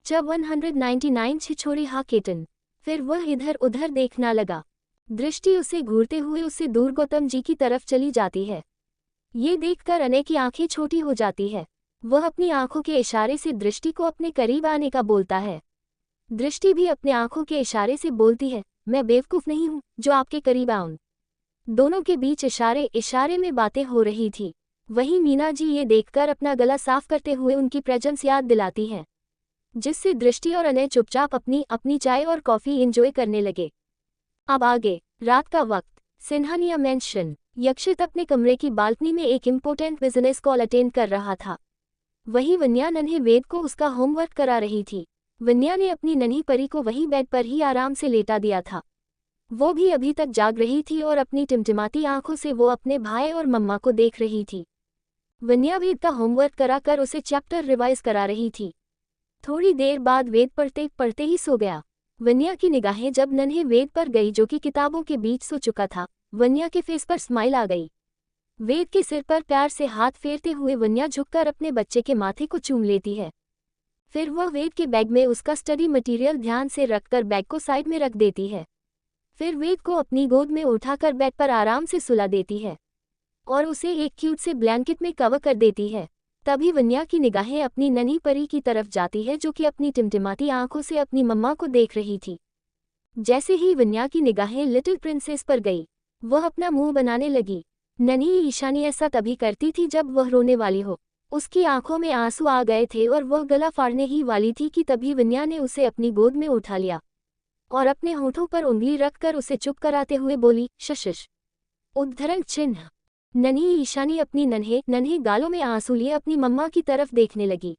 च 199 छिछोरे हा केटन। फिर वह इधर उधर देखना लगा। दृष्टि उसे घूरते हुए उससे दूर गौतम जी की तरफ चली जाती है। ये देखकर अनय की आंखें छोटी हो जाती है। वह अपनी आंखों के इशारे से दृष्टि को अपने करीब आने का बोलता है। दृष्टि भी अपने आंखों के इशारे से बोलती है, मैं बेवकूफ नहीं हूँ जो आपके करीब आऊं। दोनों के बीच इशारे इशारे में बातें हो रही थी। वहीं मीना जी ये देखकर अपना गला साफ करते हुए उनकी प्रेजेंस याद दिलाती हैं, जिससे दृष्टि और अनय चुपचाप अपनी अपनी चाय और कॉफी एंजॉय करने लगे। अब आगे, रात का वक्त, सिन्हानिया मेंशन। यक्षित अपने कमरे की बालकनी में एक इम्पोर्टेंट बिजनेस कॉल अटेंड कर रहा था। वहीं वन्या नन्हे वेद को उसका होमवर्क करा रही थी। वन्या ने अपनी नन्ही परी को वहीं बेड पर ही आराम से लेटा दिया था। वो भी अभी तक जाग रही थी और अपनी टिमटिमाती आंखों से वो अपने भाई और मम्मा को देख रही थी। वन्या वेद का होमवर्क कराकर उसे चैप्टर रिवाइज करा रही थी। थोड़ी देर बाद वेद पढ़ते पढ़ते ही सो गया। वन्या की निगाहें जब नन्हे वेद पर गई जो कि किताबों के बीच सो चुका था, वन्या के फेस पर स्माइल आ गई। वेद के सिर पर प्यार से हाथ फेरते हुए वन्या झुककर अपने बच्चे के माथे को चूम लेती है। फिर वह वेद के बैग में उसका स्टडी मटेरियल ध्यान से रखकर बैग को साइड में रख देती है। फिर वेद को अपनी गोद में उठाकर बेड पर आराम से सुला देती है और उसे एक क्यूट से ब्लैंकेट में कवर कर देती है। तभी वन्या की निगाहें अपनी नन्ही परी की तरफ जाती है जो कि अपनी टिमटिमाती आंखों से अपनी मम्मा को देख रही थी। जैसे ही वन्या की निगाहें लिटिल प्रिंसेस पर गई, वह अपना मुंह बनाने लगी। नन्ही ईशानी ऐसा तभी करती थी जब वह रोने वाली हो। उसकी आंखों में आंसू आ गए थे और वह गला फाड़ने ही वाली थी कि तभी वन्या ने उसे अपनी गोद में उठा लिया और अपने होठों पर उंगली रखकर उसे चुप कराते हुए बोली, शशिश। उद्धरण चिन्ह। नन्ही ईशानी अपनी नन्हे नन्हे गालों में आंसू लिए अपनी मम्मा की तरफ देखने लगी।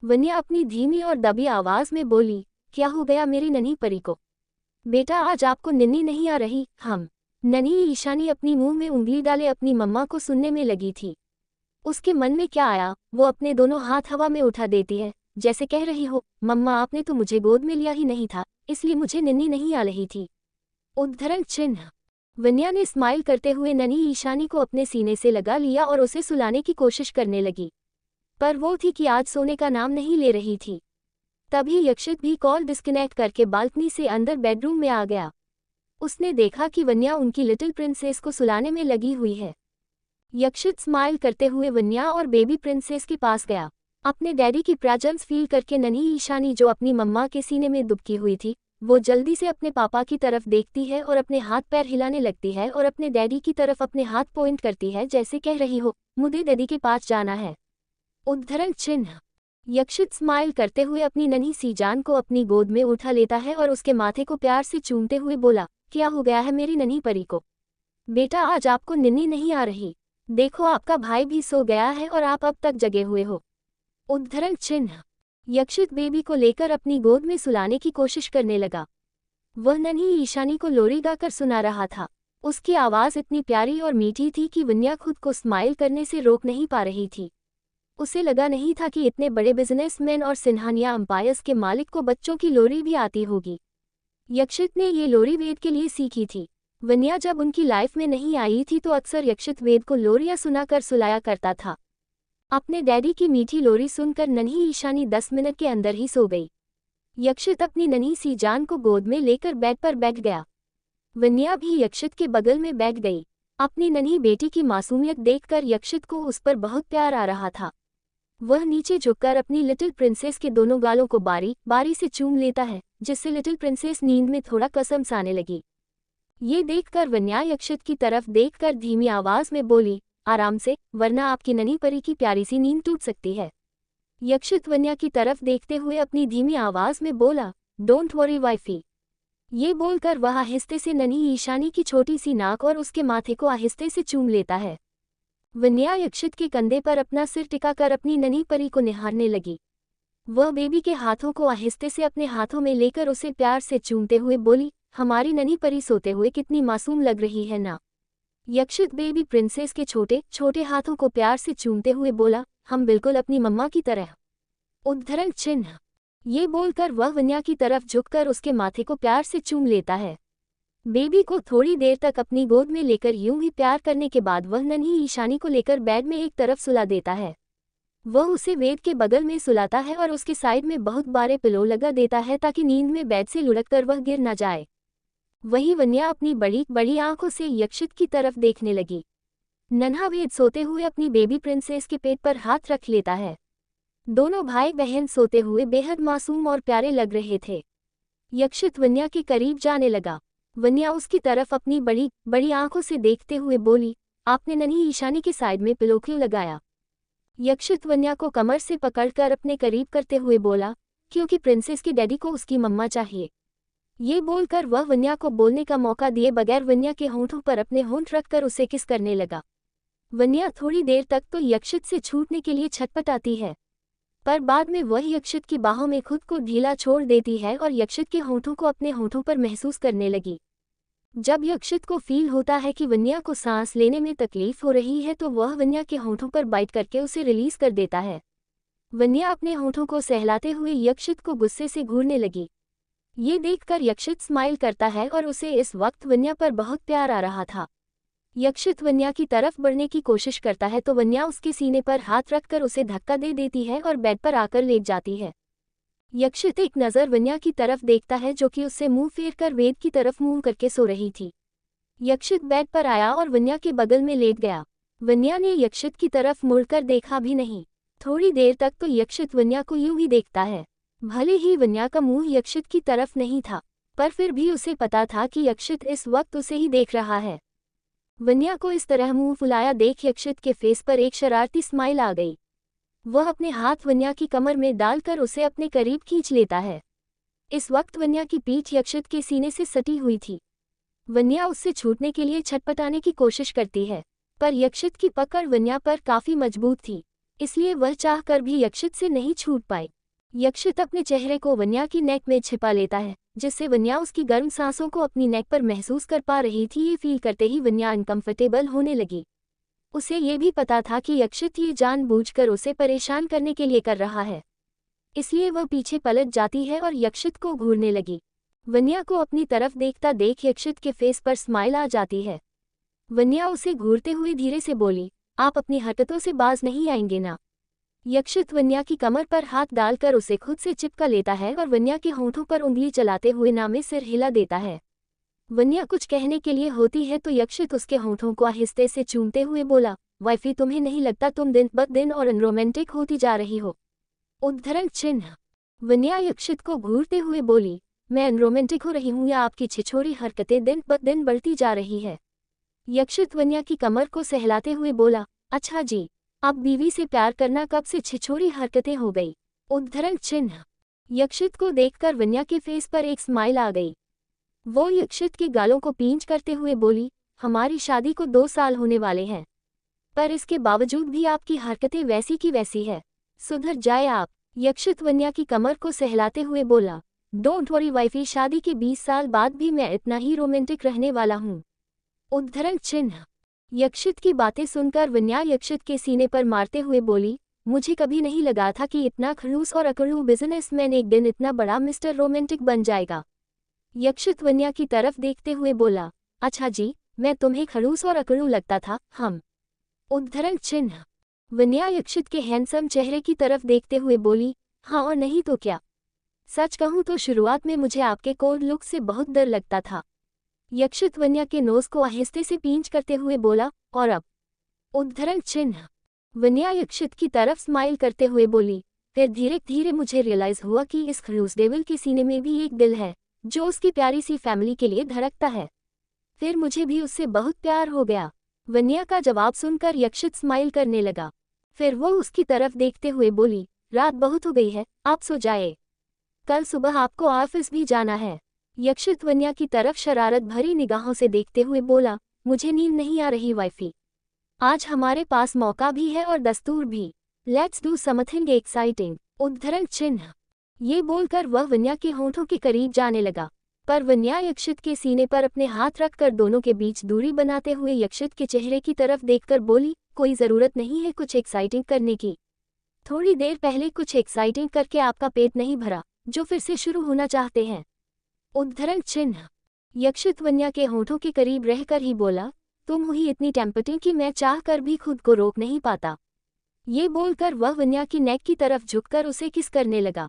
वन्या अपनी धीमी और दबी आवाज में बोली, क्या हो गया मेरी नन्ही परी को? बेटा आज आपको निन्नी नहीं आ रही? हम। नन्ही ईशानी अपनी मुंह में उंगली डाले अपनी मम्मा को सुनने में लगी थी। उसके मन में क्या आया, वो अपने दोनों हाथ हवा में उठा देती है, जैसे कह रही हो, मम्मा आपने तो मुझे गोद में लिया ही नहीं था, इसलिए मुझे निन्नी नहीं आ रही थी। उद्धरण चिन्ह। वन्या ने स्माइल करते हुए नन्ही ईशानी को अपने सीने से लगा लिया और उसे सुलाने की कोशिश करने लगी, पर वो थी कि आज सोने का नाम नहीं ले रही थी। तभी यक्षित भी कॉल डिस्कनेक्ट करके बालकनी से अंदर बेडरूम में आ गया। उसने देखा कि वन्या उनकी लिटिल प्रिंसेस को सुलाने में लगी हुई है। यक्षित स्माइल करते हुए वन्या और बेबी प्रिंसेस के पास गया। अपने डैडी की प्रेजेंस फील करके नन्ही ईशानी जो अपनी मम्मा के सीने में दुबकी हुई थी, वो जल्दी से अपने पापा की तरफ देखती है और अपने हाथ पैर हिलाने लगती है और अपने डैडी की तरफ अपने हाथ पॉइंट करती है जैसे कह रही हो, मुझे डैडी के पास जाना है। उद्धरण चिन्ह। यक्षित स्माइल करते हुए अपनी नन्ही सी जान को अपनी गोद में उठा लेता है और उसके माथे को प्यार से चूमते हुए बोला, क्या हो गया है मेरी नन्ही परी को? बेटा आज आपको निन्नी नहीं आ रही? देखो आपका भाई भी सो गया है और आप अब तक जगे हुए हो। उद्धरण चिन्ह। यक्षित बेबी को लेकर अपनी गोद में सुलाने की कोशिश करने लगा। वह नन्ही ईशानी को लोरी गाकर सुना रहा था। उसकी आवाज़ इतनी प्यारी और मीठी थी कि वन्या खुद को स्माइल करने से रोक नहीं पा रही थी। उसे लगा नहीं था कि इतने बड़े बिजनेसमैन और सिन्हानिया अंपायर्स के मालिक को बच्चों की लोरी भी आती होगी। यक्षित ने ये लोरी वेद के लिए सीखी थी। वन्या जब उनकी लाइफ में नहीं आई थी तो अक्सर यक्षित वेद को लोरियां सुनाकर सुलाया करता था। अपने डैडी की मीठी लोरी सुनकर नन्ही ईशानी 10 मिनट के अंदर ही सो गई। यक्षित अपनी नन्ही सी जान को गोद में लेकर बेड पर बैठ गया। वन्या भी यक्षित के बगल में बैठ गई। अपनी नन्ही बेटी की मासूमियत देखकर यक्षित को उस पर बहुत प्यार आ रहा था। वह नीचे झुककर अपनी लिटिल प्रिंसेस के दोनों गालों को बारी बारी से चूम लेता है, जिससे लिटिल प्रिंसेस नींद में थोड़ा कसम साने लगी। ये देखकर वन्या यक्षित की तरफ देखकर धीमी आवाज में बोली, आराम से, वरना आपकी नन्ही परी की प्यारी सी नींद टूट सकती है। यक्षित वन्या की तरफ देखते हुए अपनी धीमी आवाज में बोला, डोंट वरी वाइफी। ये बोलकर वह आहिस्ते से नन्ही ईशानी की छोटी सी नाक और उसके माथे को आहिस्ते से चूम लेता है। वन्या यक्षित के कंधे पर अपना सिर टिकाकर अपनी नन्ही परी को निहारने लगी। वह बेबी के हाथों को आहिस्ते से अपने हाथों में लेकर उसे प्यार से चूमते हुए बोली, हमारी नन्ही परी सोते हुए कितनी मासूम लग रही है ना। यक्षित बेबी प्रिंसेस के छोटे छोटे हाथों को प्यार से चूमते हुए बोला, हम बिल्कुल अपनी मम्मा की तरह। उद्धरण चिन्ह। ये बोलकर वह वन्या की तरफ झुककर उसके माथे को प्यार से चूम लेता है। बेबी को थोड़ी देर तक अपनी गोद में लेकर यूं ही प्यार करने के बाद वह नन्ही ईशानी को लेकर बेड में एक तरफ सुला देता है। वह उसे वेद के बगल में सुलाता है और उसके साइड में बहुत बारे पिलो लगा देता है ताकि नींद में बेड से लुढ़क कर वह गिर न जाए। वहीं वन्या अपनी बड़ी बड़ी आंखों से यक्षित की तरफ देखने लगी। नन्हा वेद सोते हुए अपनी बेबी प्रिंसेस के पेट पर हाथ रख लेता है। दोनों भाई बहन सोते हुए बेहद मासूम और प्यारे लग रहे थे। यक्षित वन्या के करीब जाने लगा। वन्या उसकी तरफ अपनी बड़ी बड़ी आंखों से देखते हुए बोली, आपने नन्ही ईशानी के साइड में पिलो क्यों लगाया? यक्षित वन्या को कमर से पकड़कर अपने करीब करते हुए बोला, क्योंकि प्रिंसेस के डैडी को उसकी मम्मा चाहिए। ये बोलकर वह वन्या को बोलने का मौका दिए बगैर वन्या के होंठों पर अपने होंठ रखकर उसे किस करने लगा। वन्या थोड़ी देर तक तो यक्षित से छूटने के लिए छटपटाती है, पर बाद में वह यक्षित की बाहों में खुद को ढीला छोड़ देती है और यक्षित के होंठों को अपने होंठों पर महसूस करने लगी। जब यक्षित को फील होता है कि वन्या को सांस लेने में तकलीफ हो रही है तो वह वन्या के होंठों पर बाइट करके उसे रिलीज कर देता है। वन्या अपने होंठों को सहलाते हुए यक्षित को गुस्से से घूरने लगी। ये देखकर यक्षित स्माइल करता है और उसे इस वक्त वन्या पर बहुत प्यार आ रहा था। यक्षित वन्या की तरफ बढ़ने की कोशिश करता है तो वन्या उसके सीने पर हाथ रखकर उसे धक्का दे देती है और बेड पर आकर लेट जाती है। यक्षित एक नज़र वन्या की तरफ देखता है जो कि उससे मुंह फेर कर वेद की तरफ मुंह करके सो रही थी। यक्षित बेड पर आया और वन्या के बगल में लेट गया। वन्या ने यक्षित की तरफ मुड़कर देखा भी नहीं। थोड़ी देर तक तो यक्षित वन्या को यूं ही देखता है। भले ही वन्या का मुंह यक्षित की तरफ नहीं था, पर फिर भी उसे पता था कि यक्षित इस वक्त उसे ही देख रहा है। वन्या को इस तरह मुंह फुलाया देख यक्षित के फेस पर एक शरारती स्माइल आ गई। वह अपने हाथ वन्या की कमर में डालकर उसे अपने करीब खींच लेता है। इस वक्त वन्या की पीठ यक्षित के सीने से सटी हुई थी। वन्या उससे छूटने के लिए छटपटाने की कोशिश करती है, पर यक्षित की पकड़ वन्या पर काफी मजबूत थी, इसलिए वह चाहकर भी यक्षित से नहीं छूट पाई। यक्षित अपने चेहरे को वन्या की नेक में छिपा लेता है, जिससे वन्या उसकी गर्म सांसों को अपनी नेक पर महसूस कर पा रही थी। ये फील करते ही वन्या अनकंफर्टेबल होने लगी। उसे ये भी पता था कि यक्षित ये जानबूझकर उसे परेशान करने के लिए कर रहा है, इसलिए वह पीछे पलट जाती है और यक्षित को घूरने लगी। वन्या को अपनी तरफ देखता देख यक्षित के फेस पर स्माइल आ जाती है। वन्या उसे घूरते हुए धीरे से बोली, आप अपनी हरकतों से बाज नहीं आएंगे ना? यक्षित वन्या की कमर पर हाथ डालकर उसे खुद से चिपका लेता है और वन्या के होंठों पर उंगली चलाते हुए ना में सिर हिला देता है। वन्या कुछ कहने के लिए होती है तो यक्षित उसके होंठों को आहिस्ते से चूमते हुए बोला, वाइफी तुम्हें नहीं लगता तुम दिन ब दिन और अनरोमांटिक होती जा रही हो? उद्धरण चिन्ह। वन्या यक्षित को घूरते हुए बोली, मैं अनरोमांटिक हो रही हूँ या आपकी छिछोरी हरकतें दिन ब दिन बढ़ती जा रही है? यक्षित वन्या की कमर को सहलाते हुए बोला, अच्छा जी, आप बीवी से प्यार करना कब से छिछोरी हरकतें हो गई? उद्धरण चिन्ह। यक्षित को देखकर वन्या के फेस पर एक स्माइल आ गई। वो यक्षित के गालों को पींच करते हुए बोली, हमारी शादी को 2 साल होने वाले हैं, पर इसके बावजूद भी आपकी हरकतें वैसी की वैसी है, सुधर जाए आप। यक्षित वन्या की कमर को सहलाते हुए बोला, डोंट वरी वाइफी, शादी के 20 साल बाद भी मैं इतना ही रोमांटिक रहने वाला हूँ। उद्धरण चिन्ह। यक्षित की बातें सुनकर वन्या यक्षित के सीने पर मारते हुए बोली, मुझे कभी नहीं लगा था कि इतना खड़ूस और अकड़ू बिजनेसमैन एक दिन इतना बड़ा मिस्टर रोमांटिक बन जाएगा। यक्षित वन्या की तरफ देखते हुए बोला, अच्छा जी, मैं तुम्हें खड़ूस और अकड़ू लगता था, हम? उद्धरण चिन्ह। वन्या यक्षित के हैंडसम चेहरे की तरफ देखते हुए बोली, हाँ और नहीं तो क्या। सच कहूँ तो शुरुआत में मुझे आपके कोल्ड लुक से बहुत डर लगता था। यक्षित वन्या के नोज को आहिस्ते से पींच करते हुए बोला, और अब? उद्धरण चिन्ह। वन्या यक्षित की तरफ स्माइल करते हुए बोली, फिर धीरे धीरे मुझे रियलाइज हुआ कि इस खड़ूस डेविल के सीने में भी एक दिल है जो उसकी प्यारी सी फैमिली के लिए धड़कता है। फिर मुझे भी उससे बहुत प्यार हो गया। वन्या का जवाब सुनकर यक्षित स्माइल करने लगा। फिर वो उसकी तरफ देखते हुए बोली, रात बहुत हो गई है, आप सो जाए, कल सुबह आपको ऑफिस भी जाना है। यक्षित वन्या की तरफ शरारत भरी निगाहों से देखते हुए बोला, मुझे नींद नहीं आ रही वाइफी, आज हमारे पास मौका भी है और दस्तूर भी, लेट्स डू समथिंग एक्साइटिंग। उद्धरण चिन्ह। ये बोलकर वह वन्या के होंठों के करीब जाने लगा, पर वन्या यक्षित के सीने पर अपने हाथ रखकर दोनों के बीच दूरी बनाते हुए यक्षित के चेहरे की तरफ देखकर बोली, कोई ज़रूरत नहीं है कुछ एक्साइटिंग करने की। थोड़ी देर पहले कुछ एक्साइटिंग करके आपका पेट नहीं भरा जो फिर से शुरू होना चाहते हैं। उद्धरण चिन्ह। यक्षित वन्या के होंठों के करीब रहकर ही बोला, तुम हुई इतनी टेम्पटिंग कि मैं चाह कर भी खुद को रोक नहीं पाता। ये बोलकर वह वन्या की नेक की तरफ झुककर उसे किस करने लगा।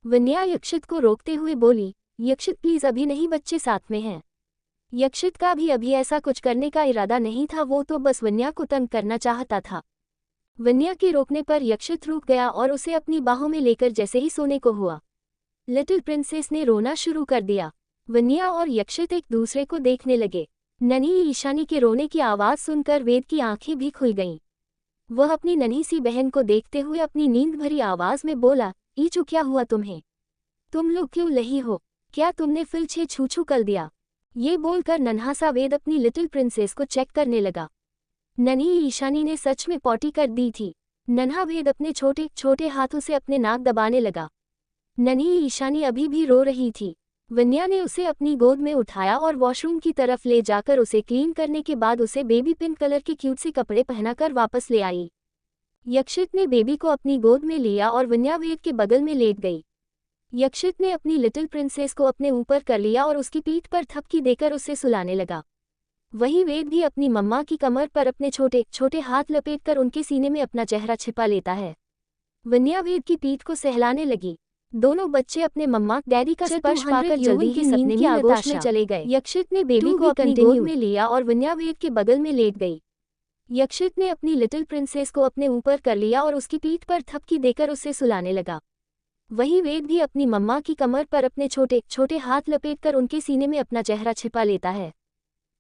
वन्या यक्षित को रोकते हुए बोली, यक्षित प्लीज, अभी नहीं, बच्चे साथ में हैं। यक्षित का भी अभी ऐसा कुछ करने का इरादा नहीं था, वो तो बस वन्या को तंग करना चाहता था। वन्या के रोकने पर यक्षित रुक गया और उसे अपनी बाहों में लेकर जैसे ही सोने को हुआ, लिटिल प्रिंसेस ने रोना शुरू कर दिया। वन्या और यक्षित एक दूसरे को देखने लगे। नन्ही ईशानी के रोने की आवाज़ सुनकर वेद की आंखें भी खुल गईं। वह अपनी नन्ही सी बहन को देखते हुए अपनी नींद भरी आवाज़ में बोला, ईचू, क्या हुआ तुम्हें? तुम लोग क्यों लही हो? क्या तुमने फिर छू छू कर दिया? ये बोलकर नन्हा सा वेद अपनी लिटिल प्रिंसेस को चेक करने लगा। नन्ही ईशानी ने सच में पॉटी कर दी थी। नन्हा वेद अपने छोटे छोटे हाथों से अपने नाक दबाने लगा। नन्ही ईशानी अभी भी रो रही थी। वन्या ने उसे अपनी गोद में उठाया और वॉशरूम की तरफ ले जाकर उसे क्लीन करने के बाद उसे बेबी पिंक कलर के क्यूट से कपड़े पहनाकर वापस ले आई। यक्षित ने बेबी को अपनी गोद में लिया और वन्या वेद के बगल में लेट गई। यक्षित ने अपनी लिटिल प्रिंसेस को अपने ऊपर कर लिया और उसकी पीठ पर थपकी देकर उसे सुलाने लगा। वहीं वेद भी अपनी मम्मा की कमर पर अपने छोटे छोटे हाथ लपेटकर उनके सीने में अपना चेहरा छिपा लेता है। वन्या वेद की पीठ को सहलाने लगी। दोनों बच्चे अपने मम्मा डैडी का स्पर्श पाकर जल्दी ही सपने की आगोश में चले गए। यक्षित ने बेबी को अपनी गोद में लिया और वन्या वेद के बगल में लेट गई। यक्षित ने अपनी लिटिल प्रिंसेस को अपने ऊपर कर लिया और उसकी पीठ पर थपकी देकर उसे सुलाने लगा। वहीं वेद भी अपनी मम्मा की कमर पर अपने छोटे छोटे हाथ लपेटकर उनके सीने में अपना चेहरा छिपा लेता है।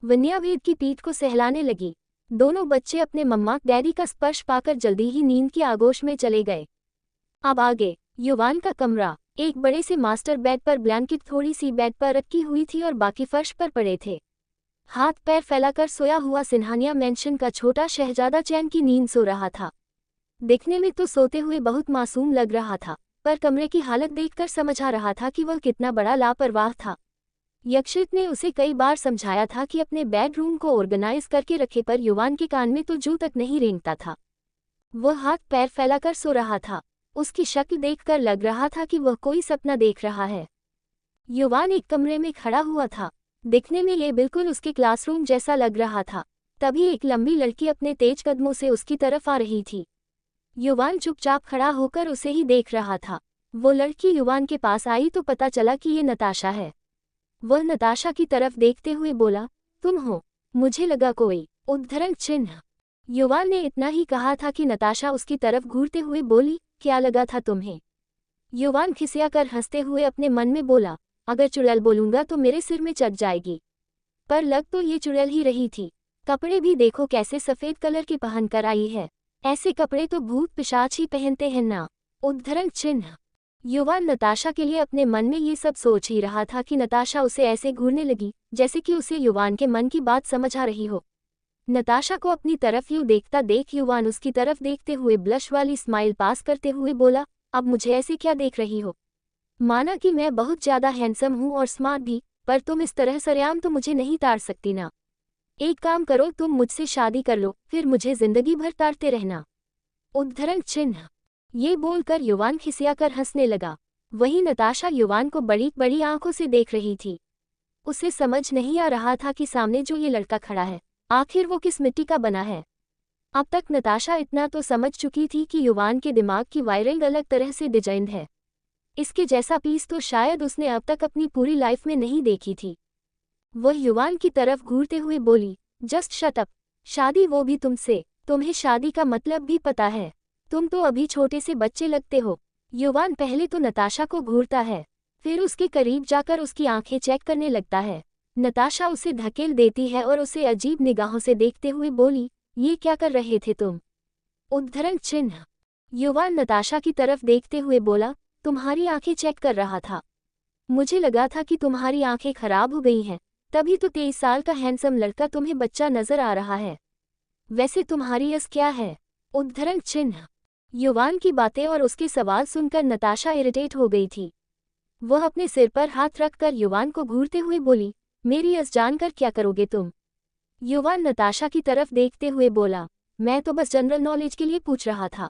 वन्या वेद की पीठ को सहलाने लगी। दोनों बच्चे अपने मम्मा डैडी का स्पर्श पाकर जल्दी ही नींद की आगोश में चले गए। अब आगे युवान का कमरा। एक बड़े से मास्टर बेड पर ब्लैंकेट थोड़ी सी बेड पर रखी हुई थी और बाकी फर्श पर पड़े थे। हाथ पैर फैलाकर सोया हुआ सिन्हानिया मैंशन का छोटा शहजादा चैन की नींद सो रहा था। दिखने में तो सोते हुए बहुत मासूम लग रहा था, पर कमरे की हालत देखकर समझ आ रहा था कि वह कितना बड़ा लापरवाह था। यक्षित ने उसे कई बार समझाया था कि अपने बेडरूम को ऑर्गेनाइज करके रखे, पर युवान के कान में तो जू तक नहीं रेंगता था। वह हाथ पैर फैलाकर सो रहा था। उसकी शक्ल देखकर लग रहा था कि वह कोई सपना देख रहा है। युवान एक कमरे में खड़ा हुआ था। दिखने में ये बिल्कुल उसके क्लासरूम जैसा लग रहा था। तभी एक लंबी लड़की अपने तेज कदमों से उसकी तरफ आ रही थी। युवान चुपचाप खड़ा होकर उसे ही देख रहा था। वो लड़की युवान के पास आई तो पता चला कि ये नताशा है। वह नताशा की तरफ देखते हुए बोला, तुम हो? मुझे लगा कोई उद्धरण चिन्ह। युवान ने इतना ही कहा था कि नताशा उसकी तरफ घूरते हुए बोली, क्या लगा था तुम्हें? युवान खिसियाकर हंसते हुए अपने मन में बोला, अगर चुड़ैल बोलूंगा तो मेरे सिर में चढ़ जाएगी। पर लग तो ये चुड़ैल ही रही थी। कपड़े भी देखो कैसे सफेद कलर के पहन कर आई है। ऐसे कपड़े तो भूत पिशाच ही पहनते हैं ना। उद्धरण चिन्ह। युवान नताशा के लिए अपने मन में ये सब सोच ही रहा था कि नताशा उसे ऐसे घूरने लगी जैसे कि उसे युवान के मन की बात समझ आ रही हो। नताशा को अपनी तरफ यूं देखता देख युवान उसकी तरफ देखते हुए ब्लश वाली स्माइल पास करते हुए बोला, अब मुझे ऐसे क्या देख रही हो? माना कि मैं बहुत ज्यादा हैंडसम हूँ और स्मार्ट भी, पर तुम इस तरह सरेआम तो मुझे नहीं ताड़ सकती ना। एक काम करो, तुम मुझसे शादी कर लो, फिर मुझे जिंदगी भर ताड़ते रहना। उद्धरण चिन्ह। ये बोलकर युवान खिसियाकर हंसने लगा। वहीं नताशा युवान को बड़ी बड़ी आंखों से देख रही थी। उसे समझ नहीं आ रहा था कि सामने जो ये लड़का खड़ा है, आखिर वो किस मिट्टी का बना है। अब तक नताशा इतना तो समझ चुकी थी कि युवान के दिमाग की वायरिंग अलग तरह से डिजाइंड है। इसके जैसा पीस तो शायद उसने अब तक अपनी पूरी लाइफ में नहीं देखी थी। वह युवान की तरफ घूरते हुए बोली, जस्ट शट अप। शादी, वो भी तुमसे? तुम्हें शादी का मतलब भी पता है? तुम तो अभी छोटे से बच्चे लगते हो। युवान पहले तो नताशा को घूरता है, फिर उसके करीब जाकर उसकी आंखें चेक करने लगता है। नताशा उसे धकेल देती है और उसे अजीब निगाहों से देखते हुए बोली, ये क्या कर रहे थे तुम? उद्धरण चिन्ह। युवान नताशा की तरफ देखते हुए बोला, तुम्हारी आंखें चेक कर रहा था। मुझे लगा था कि तुम्हारी आंखें खराब हो गई हैं, तभी तो 23 साल का हैंडसम लड़का तुम्हें बच्चा नजर आ रहा है। वैसे तुम्हारी यस क्या है? उद्धरण चिन्ह। युवान की बातें और उसके सवाल सुनकर नताशा इरिटेट हो गई थी। वह अपने सिर पर हाथ रखकर युवान को घूरते हुए बोली, मेरी यस जानकर क्या करोगे तुम? युवान नताशा की तरफ देखते हुए बोला, मैं तो बस जनरल नॉलेज के लिए पूछ रहा था।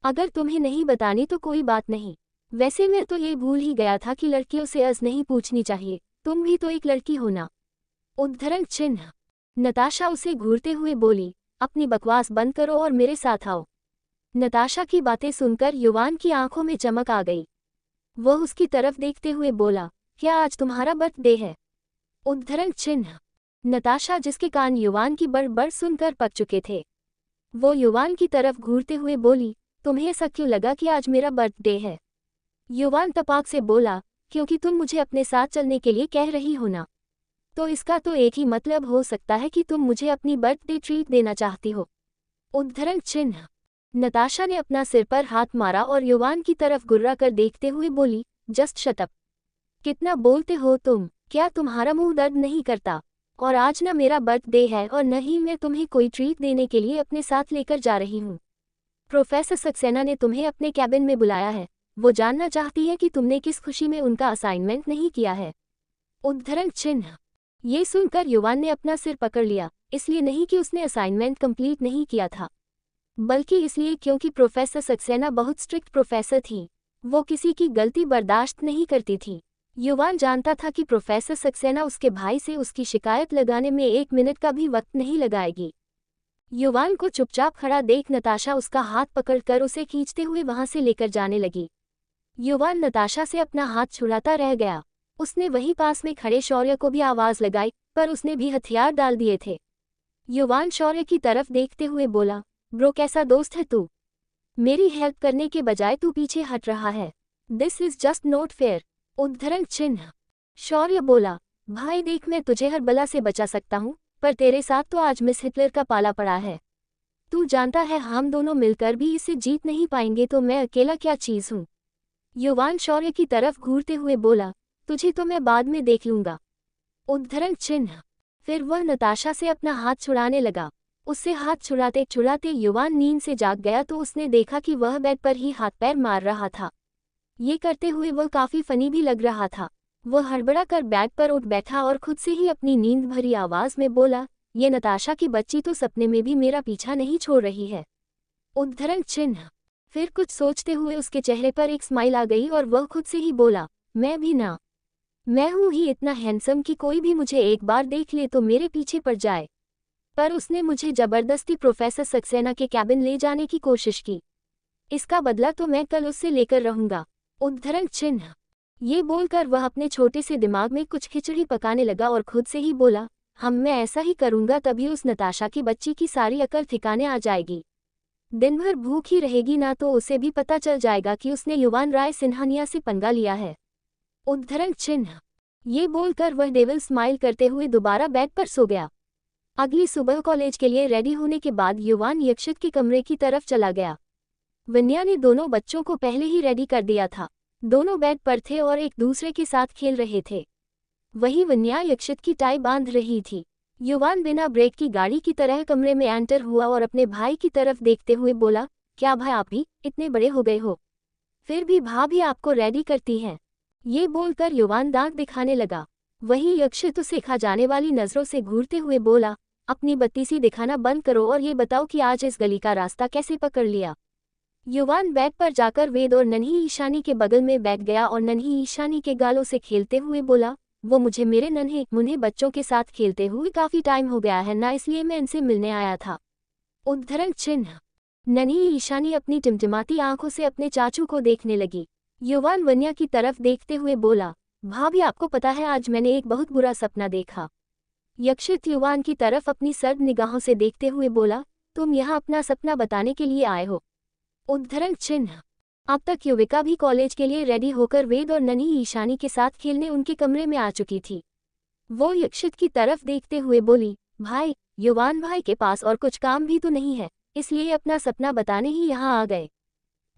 अगर तुम्हें नहीं बतानी तो कोई बात नहीं। वैसे मैं तो ये भूल ही गया था कि लड़कियों से यस नहीं पूछनी चाहिए। तुम भी तो एक लड़की हो ना। उद्धरण चिन्ह। नताशा उसे घूरते हुए बोली, अपनी बकवास बंद करो और मेरे साथ आओ। नताशा की बातें सुनकर युवान की आंखों में चमक आ गई। वह उसकी तरफ देखते हुए बोला, क्या आज तुम्हारा बर्थडे है? उद्धरण चिन्ह। नताशा, जिसके कान युवान की बड़बड़ सुनकर पक चुके थे, वो युवान की तरफ घूरते हुए बोली, तुम्हें ऐसा क्यों लगा कि आज मेरा बर्थडे है? युवान तपाक से बोला, क्योंकि तुम मुझे अपने साथ चलने के लिए कह रही हो ना। तो इसका तो एक ही मतलब हो सकता है कि तुम मुझे अपनी बर्थडे ट्रीट देना चाहती हो। उद्धरण चिन्ह। नताशा ने अपना सिर पर हाथ मारा और युवान की तरफ गुर्रा कर देखते हुए बोली, जस्ट शट अप। कितना बोलते हो तुम? क्या तुम्हारा मुंह दर्द नहीं करता? और आज न मेरा बर्थडे है और न ही मैं तुम्हें कोई ट्रीट देने के लिए अपने साथ लेकर जा रही हूँ। प्रोफेसर सक्सेना ने तुम्हें अपने कैबिन में बुलाया है। वो जानना चाहती है कि तुमने किस खुशी में उनका असाइनमेंट नहीं किया है। उद्धरण चिन्ह। ये सुनकर युवान ने अपना सिर पकड़ लिया, इसलिए नहीं कि उसने असाइनमेंट कंप्लीट नहीं किया था, बल्कि इसलिए क्योंकि प्रोफेसर सक्सेना बहुत स्ट्रिक्ट प्रोफेसर थी। वो किसी की गलती बर्दाश्त नहीं करती थी। युवान जानता था कि प्रोफेसर सक्सेना उसके भाई से उसकी शिकायत लगाने में 1 मिनट का भी वक्त नहीं लगाएगी। युवान को चुपचाप खड़ा देख नताशा उसका हाथ पकड़कर उसे खींचते हुए वहां से लेकर जाने लगी। युवान नताशा से अपना हाथ छुड़ाता रह गया। उसने वहीं पास में खड़े शौर्य को भी आवाज लगाई, पर उसने भी हथियार डाल दिए थे। युवान शौर्य की तरफ देखते हुए बोला, ब्रो, कैसा दोस्त है तू? मेरी हेल्प करने के बजाय तू पीछे हट रहा है। This is just not fair. उद्धरण चिन्ह। शौर्य बोला, भाई देख, मैं तुझे हर बला से बचा सकता हूँ, पर तेरे साथ तो आज मिस हिटलर का पाला पड़ा है। तू जानता है हम दोनों मिलकर भी इसे जीत नहीं पाएंगे, तो मैं अकेला क्या चीज़ हूँ? युवान शौर्य की तरफ घूरते हुए बोला, तुझे तो मैं बाद में देख लूंगा। उद्धरण चिन्ह। फिर वह नताशा से अपना हाथ छुड़ाने लगा। उससे हाथ छुड़ाते छुड़ाते युवान नींद से जाग गया तो उसने देखा कि वह बेड पर ही हाथ पैर मार रहा था। ये करते हुए वह काफ़ी फनी भी लग रहा था। वह हड़बड़ा कर बेड पर उठ बैठा और खुद से ही अपनी नींद भरी आवाज़ में बोला, ये नताशा की बच्ची तो सपने में भी मेरा पीछा नहीं छोड़ रही है। उद्धरण चिन्ह। फिर कुछ सोचते हुए उसके चेहरे पर एक स्माइल आ गई और वह खुद से ही बोला, मैं भी ना। मैं हूँ ही इतना हैंडसम कि कोई भी मुझे एक बार देख ले तो मेरे पीछे पड़ जाए। पर उसने मुझे जबरदस्ती प्रोफेसर सक्सेना के कैबिन ले जाने की कोशिश की। इसका बदला तो मैं कल उससे लेकर रहूंगा। उद्धरण चिन्ह। ये बोलकर वह अपने छोटे से दिमाग में कुछ खिचड़ी पकाने लगा और खुद से ही बोला, मैं ऐसा ही करूंगा, तभी उस नताशा की बच्ची की सारी अकल ठिकाने आ जाएगी। दिन भर भूख ही रहेगी ना, तो उसे भी पता चल जाएगा कि उसने युवान राय सिन्हानिया से पंगा लिया है। उद्धरण चिन्ह। ये बोलकर वह डेविल स्माइल करते हुए दोबारा बेड पर सो गया। अगली सुबह कॉलेज के लिए रेडी होने के बाद युवान यक्षित के कमरे की तरफ चला गया। विन्या ने दोनों बच्चों को पहले ही रेडी कर दिया था। दोनों बेड पर थे और एक दूसरे के साथ खेल रहे थे। वहीं विन्या यक्षित की टाई बांध रही थी। युवान बिना ब्रेक की गाड़ी की तरह कमरे में एंटर हुआ और अपने भाई की तरफ देखते हुए बोला, क्या भाई, आप भी इतने बड़े हो गए हो, फिर भी भाभी आपको रेडी करती हैं? ये बोलकर युवान दांत दिखाने लगा। वहीं यक्षित उसे खा जाने वाली नजरों से घूरते हुए बोला, अपनी बत्तीसी दिखाना बंद करो और ये बताओ कि आज इस गली का रास्ता कैसे पकड़ लिया। युवान बेड पर जाकर वेद और नन्ही ईशानी के बगल में बैठ गया और नन्ही ईशानी के गालों से खेलते हुए बोला, वो मुझे मेरे नन्हे मुन्हे बच्चों के साथ खेलते हुए काफी टाइम हो गया है ना, इसलिए मैं इनसे मिलने आया था। उद्धरण चिन्ह। नन्ही ईशानी अपनी टिमटिमाती आंखों से अपने चाचू को देखने लगी। युवान वन्या की तरफ देखते हुए बोला, भाभी आपको पता है आज मैंने एक बहुत बुरा सपना देखा। यक्षित युवान की तरफ अपनी सर्द निगाहों से देखते हुए बोला, तुम यहाँ अपना सपना बताने के लिए आए हो? उद्धरण चिन्ह। अब तक युविका भी कॉलेज के लिए रेडी होकर वेद और नन्ही ईशानी के साथ खेलने उनके कमरे में आ चुकी थी। वो यक्षित की तरफ देखते हुए बोली, भाई, युवान भाई के पास और कुछ काम भी तो नहीं है, इसलिए अपना सपना बताने ही यहाँ आ गए।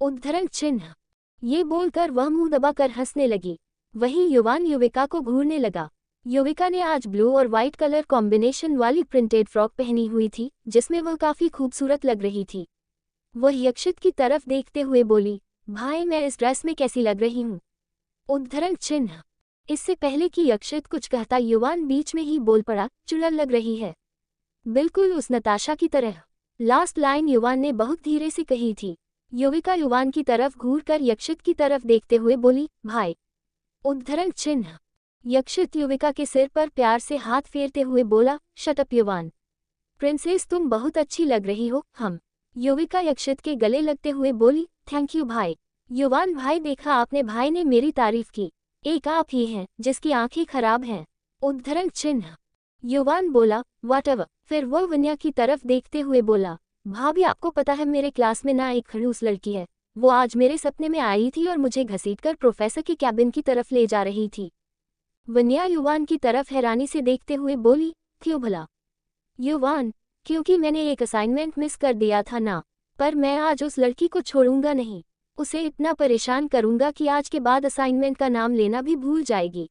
उद्धरण चिन्ह। ये बोलकर वह मुंह दबाकर हंसने लगी। वहीं युवान युविका को घूरने लगा। युविका ने आज ब्लू और व्हाइट कलर कॉम्बिनेशन वाली प्रिंटेड फ्रॉक पहनी हुई थी, जिसमें वह काफी खूबसूरत लग रही थी। वह यक्षित की तरफ देखते हुए बोली, भाई मैं इस ड्रेस में कैसी लग रही हूँ? उद्धरण चिन्ह। इससे पहले कि यक्षित कुछ कहता युवान बीच में ही बोल पड़ा, चुड़ैल लग रही है, बिल्कुल उस नताशा की तरह। लास्ट लाइन युवान ने बहुत धीरे से कही थी। युविका युवान की तरफ घूरकर यक्षित की तरफ देखते हुए बोली, भाई। उद्धरण चिन्ह। यक्षित युविका के सिर पर प्यार से हाथ फेरते हुए बोला, शट अप युवान। प्रिंसेस तुम बहुत अच्छी लग रही हो। युविका यक्षित के गले लगते हुए बोली, थैंक यू भाई। युवान, भाई देखा आपने, भाई ने मेरी तारीफ की। एक आप ही हैं जिसकी आंखें खराब हैं। उद्धरण चिन्ह। युवान बोला, व्हाटएवर। फिर वो वन्या की तरफ देखते हुए बोला, भाभी आपको पता है मेरे क्लास में ना एक खड़ूस लड़की है। वो आज मेरे सपने में आई थी और मुझे घसीटकर प्रोफेसर के कैबिन की तरफ ले जा रही थी। वन्या युवान की तरफ हैरानी से देखते हुए बोली, क्यों भला? युवान, क्योंकि मैंने एक असाइनमेंट मिस कर दिया था ना। पर मैं आज उस लड़की को छोड़ूंगा नहीं। उसे इतना परेशान करूंगा कि आज के बाद असाइनमेंट का नाम लेना भी भूल जाएगी।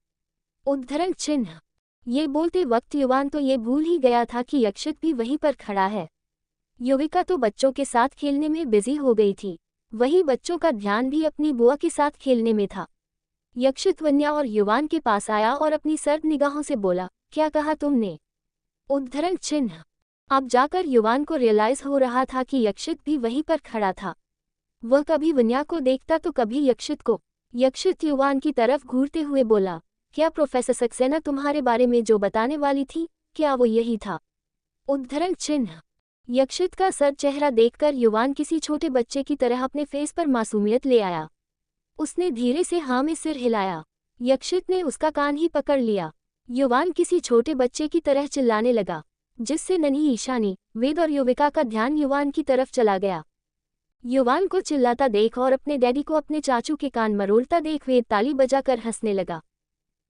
उद्धरण चिन्ह। ये बोलते वक्त युवान तो ये भूल ही गया था कि यक्षित भी वहीं पर खड़ा है। युविका तो बच्चों के साथ खेलने में बिजी हो गई थी, वही बच्चों का ध्यान भी अपनी बुआ के साथ खेलने में था। यक्षित वन्या और युवान के पास आया और अपनी सर्द निगाहों से बोला, क्या कहा तुमने? उद्धरण चिन्ह। अब जाकर युवान को रियलाइज हो रहा था कि यक्षित भी वहीं पर खड़ा था। वह कभी वन्या को देखता तो कभी यक्षित को। यक्षित युवान की तरफ घूरते हुए बोला, क्या प्रोफेसर सक्सेना तुम्हारे बारे में जो बताने वाली थी, क्या वो यही था? उद्धरण चिन्ह। यक्षित का सर चेहरा देखकर युवान किसी छोटे बच्चे की तरह अपने फेस पर मासूमियत ले आया। उसने धीरे से हाँ में सिर हिलाया। यक्षित ने उसका कान ही पकड़ लिया। युवान किसी छोटे बच्चे की तरह चिल्लाने लगा, जिससे नन्ही ईशानी, वेद और युविका का ध्यान युवान की तरफ चला गया। युवान को चिल्लाता देख और अपने डैडी को अपने चाचू के कान मरोड़ता देख वेद ताली बजाकर हंसने लगा।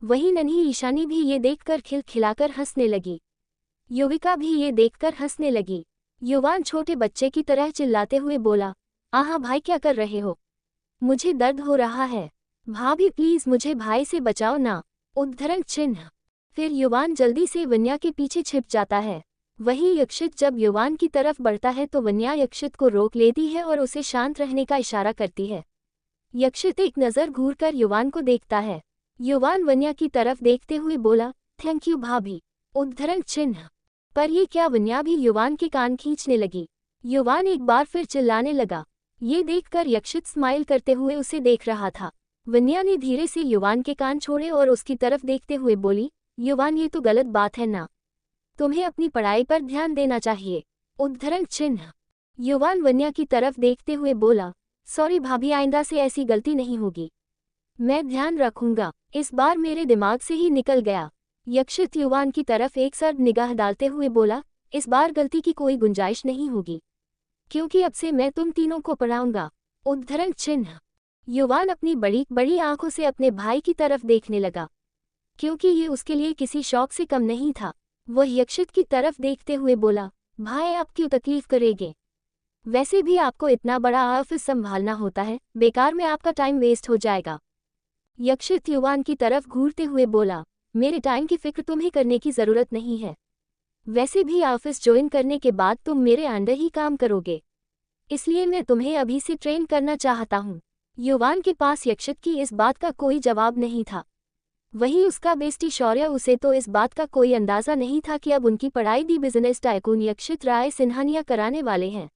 वहीं नन्ही ईशानी भी ये देखकर खिलखिलाकर हंसने लगी। युविका भी ये देखकर हंसने लगी। युवान छोटे बच्चे की तरह चिल्लाते हुए बोला, आहा भाई क्या कर रहे हो? मुझे दर्द हो रहा है। भाभी प्लीज मुझे भाई से बचाओ ना। उद्धरण चिन्ह। फिर युवान जल्दी से वन्या के पीछे छिप जाता है। वहीं यक्षित जब युवान की तरफ बढ़ता है तो वन्या यक्षित को रोक लेती है और उसे शांत रहने का इशारा करती है। यक्षित एक नज़र घूरकर युवान को देखता है। युवान वन्या की तरफ देखते हुए बोला, थैंक यू भाभी। उद्धरण चिन्ह। पर ये क्या, वन्या भी युवान के कान खींचने लगी। युवान एक बार फिर चिल्लाने लगा। ये देखकर यक्षित स्माइल करते हुए उसे देख रहा था। वन्या ने धीरे से युवान के कान छोड़े और उसकी तरफ देखते हुए बोली, युवान ये तो गलत बात है ना, तुम्हें अपनी पढ़ाई पर ध्यान देना चाहिए। उद्धरण चिन्ह। युवान वन्या की तरफ देखते हुए बोला, सॉरी भाभी, आइंदा से ऐसी गलती नहीं होगी। मैं ध्यान रखूंगा। इस बार मेरे दिमाग से ही निकल गया। यक्षित युवान की तरफ एक सर्द निगाह डालते हुए बोला, इस बार गलती की कोई गुंजाइश नहीं होगी, क्योंकि अब से मैं तुम तीनों को पढ़ाऊंगा। उद्धरण चिन्ह। युवान अपनी बड़ी बड़ी आंखों से अपने भाई की तरफ देखने लगा, क्योंकि ये उसके लिए किसी शौक से कम नहीं था। वह यक्षित की तरफ देखते हुए बोला, भाई आप क्यों तकलीफ करेंगे? वैसे भी आपको इतना बड़ा ऑफिस संभालना होता है, बेकार में आपका टाइम वेस्ट हो जाएगा। यक्षित युवान की तरफ घूरते हुए बोला, मेरे टाइम की फिक्र तुम्हें करने की जरूरत नहीं है। वैसे भी ऑफिस ज्वाइन करने के बाद तुम मेरे अंडर ही काम करोगे, इसलिए मैं तुम्हें अभी से ट्रेन करना चाहता हूँ। युवान के पास यक्षित की इस बात का कोई जवाब नहीं था। वहीं उसका बेस्टी शौर्य, उसे तो इस बात का कोई अंदाजा नहीं था कि अब उनकी पढ़ाई दी बिजनेस टाइकून यक्षित राय सिन्हानिया कराने वाले हैं।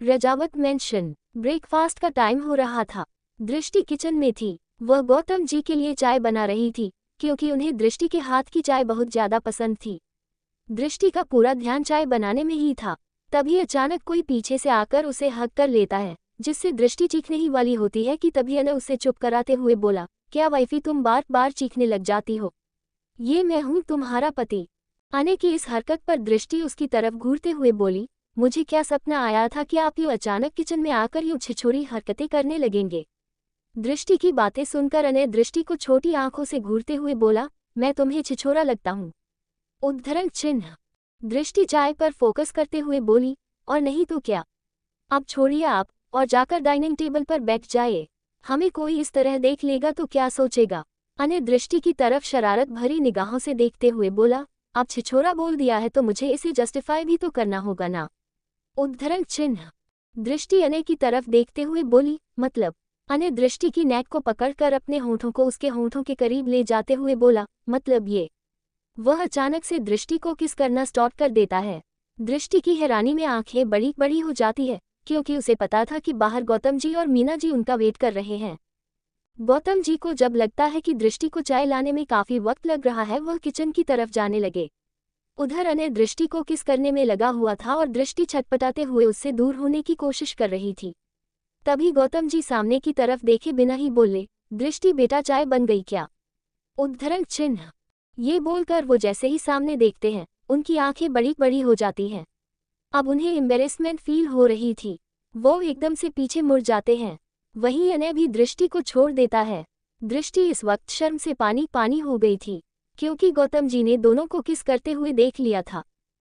रजावत मेंशन। ब्रेकफास्ट का टाइम हो रहा था। दृष्टि किचन में थी। वह गौतम जी के लिए चाय बना रही थी, क्योंकि उन्हें दृष्टि के हाथ की चाय बहुत ज्यादा पसंद थी। दृष्टि का पूरा ध्यान चाय बनाने में ही था। तभी अचानक कोई पीछे से आकर उसे हग कर लेता है, जिससे दृष्टि चीखने ही वाली होती है कि तभी अनु उसे चुप कराते हुए बोला, क्या वाइफी तुम बार बार चीखने लग जाती हो? ये मैं हूँ तुम्हारा पति। अनु की इस हरकत पर दृष्टि उसकी तरफ घूरते हुए बोली, मुझे क्या सपना आया था कि आप यूँ अचानक किचन में आकर यूँ छिछोरी हरकतें करने लगेंगे? दृष्टि की बातें सुनकर अनु दृष्टि को छोटी आंखों से घूरते हुए बोला, मैं तुम्हें छिछोरा लगता हूँ? उद्धरण चिन्ह। दृष्टि चाय पर फोकस करते हुए बोली, और नहीं तो क्या। अब छोड़िए आप और जाकर डाइनिंग टेबल पर बैठ जाइए। हमें कोई इस तरह देख लेगा तो क्या सोचेगा? अनु दृष्टि की तरफ शरारत भरी निगाहों से देखते हुए बोला, अब छिछोरा बोल दिया है तो मुझे इसे जस्टिफाई भी तो करना होगा ना। उद्धरण चिन्ह। दृष्टि अनु की तरफ देखते हुए बोली, मतलब? अनु दृष्टि की नेक को पकड़कर अपने होंठों को उसके होंठों के करीब ले जाते हुए बोला, मतलब ये। वह अचानक से दृष्टि को किस करना स्टार्ट कर देता है। दृष्टि की हैरानी में आंखें बड़ी बड़ी हो जाती है, क्योंकि उसे पता था कि बाहर गौतम जी और मीना जी उनका वेट कर रहे हैं। गौतम जी को जब लगता है कि दृष्टि को चाय लाने में काफी वक्त लग रहा है, वह किचन की तरफ जाने लगे। उधर अनय दृष्टि को किस करने में लगा हुआ था और दृष्टि छटपटाते हुए उससे दूर होने की कोशिश कर रही थी। तभी गौतम जी सामने की तरफ देखे बिना ही बोले, दृष्टि बेटा चाय बन गई क्या? उद्धरण चिन्ह। ये बोलकर वो जैसे ही सामने देखते हैं, उनकी आंखें बड़ी बड़ी हो जाती हैं। अब उन्हें एम्बेरेसमेंट फील हो रही थी। वो एकदम से पीछे मुड़ जाते हैं। वहीं अनय भी दृष्टि को छोड़ देता है। दृष्टि इस वक्त शर्म से पानी पानी हो गई थी, क्योंकि गौतम जी ने दोनों को किस करते हुए देख लिया था।